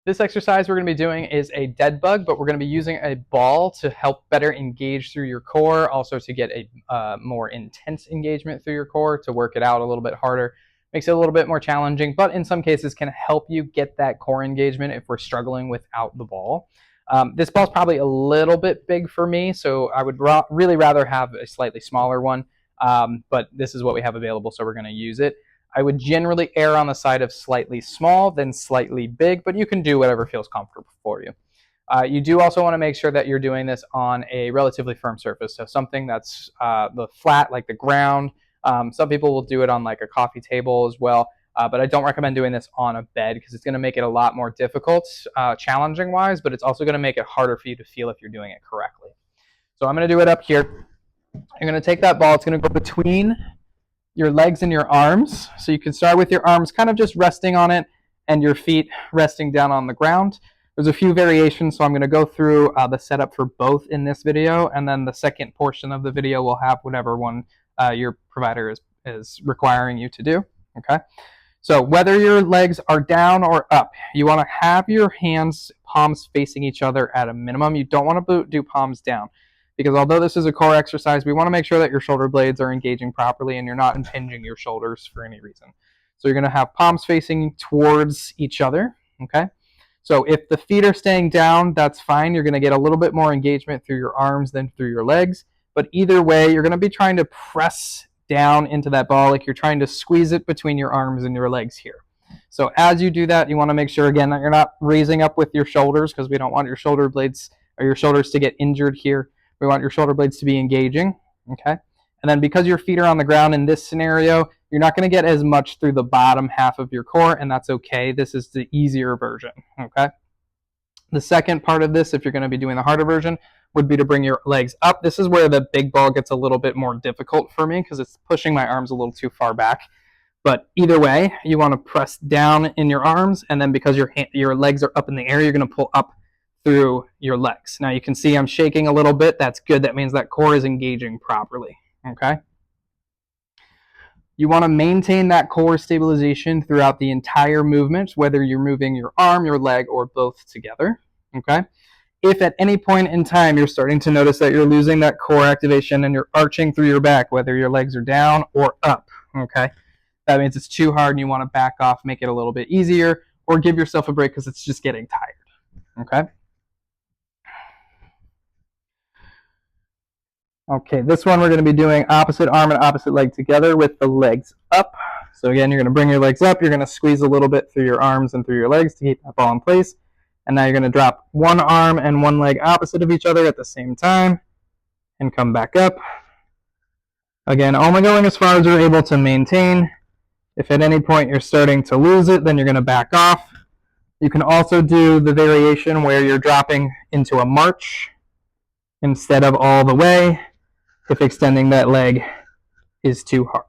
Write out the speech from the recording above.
This exercise we're going to be doing is a dead bug, but we're going to be using a ball to help better engage through your core, also to get a more intense engagement through your core, to work it out a little bit harder. Makes it a little bit more challenging, but in some cases can help you get that core engagement if we're struggling without the ball. This ball's probably a little bit big for me, so I would really rather have a slightly smaller one, but this is what we have available, so we're going to use it. I would generally err on the side of slightly small than slightly big, but you can do whatever feels comfortable for you. You do also want to make sure that you're doing this on a relatively firm surface, so something that's the flat, like the ground. Some people will do it on like a coffee table as well, but I don't recommend doing this on a bed because it's going to make it a lot more difficult, challenging-wise, but it's also going to make it harder for you to feel if you're doing it correctly. So I'm going to do it up here. I'm going to take that ball. It's going to go between your legs and your arms. So you can start with your arms kind of just resting on it and your feet resting down on the ground. There's a few variations, so I'm going to go through the setup for both in this video, and then the second portion of the video will have whatever one your provider is requiring you to do. Okay. So whether your legs are down or up, you want to have your hands, palms facing each other at a minimum. You don't want to do palms down, because although this is a core exercise, we want to make sure that your shoulder blades are engaging properly and you're not impinging your shoulders for any reason. So you're going to have palms facing towards each other, okay? So if the feet are staying down, that's fine. You're going to get a little bit more engagement through your arms than through your legs. But either way, you're going to be trying to press down into that ball like you're trying to squeeze it between your arms and your legs here. So as you do that, you want to make sure, again, that you're not raising up with your shoulders, because we don't want your shoulder blades or your shoulders to get injured here. We want your shoulder blades to be engaging, okay? And then because your feet are on the ground in this scenario, you're not going to get as much through the bottom half of your core, and that's okay. This is the easier version, okay? The second part of this, if you're going to be doing the harder version, would be to bring your legs up. This is where the big ball gets a little bit more difficult for me because it's pushing my arms a little too far back. But either way, you want to press down in your arms, and then because your legs are up in the air, you're going to pull up through your legs. Now you can see I'm shaking a little bit. That's good. That means that core is engaging properly, okay? You want to maintain that core stabilization throughout the entire movement, whether you're moving your arm, your leg, or both together, okay? If at any point in time you're starting to notice that you're losing that core activation and you're arching through your back, whether your legs are down or up, okay? That means it's too hard and you want to back off, make it a little bit easier, or give yourself a break because it's just getting tired, okay? Okay, this one we're going to be doing opposite arm and opposite leg together with the legs up. So again, you're going to bring your legs up. You're going to squeeze a little bit through your arms and through your legs to keep that ball in place. And now you're going to drop one arm and one leg opposite of each other at the same time and come back up. Again, only going as far as you're able to maintain. If at any point you're starting to lose it, then you're going to back off. You can also do the variation where you're dropping into a march instead of all the way, if extending that leg is too hard.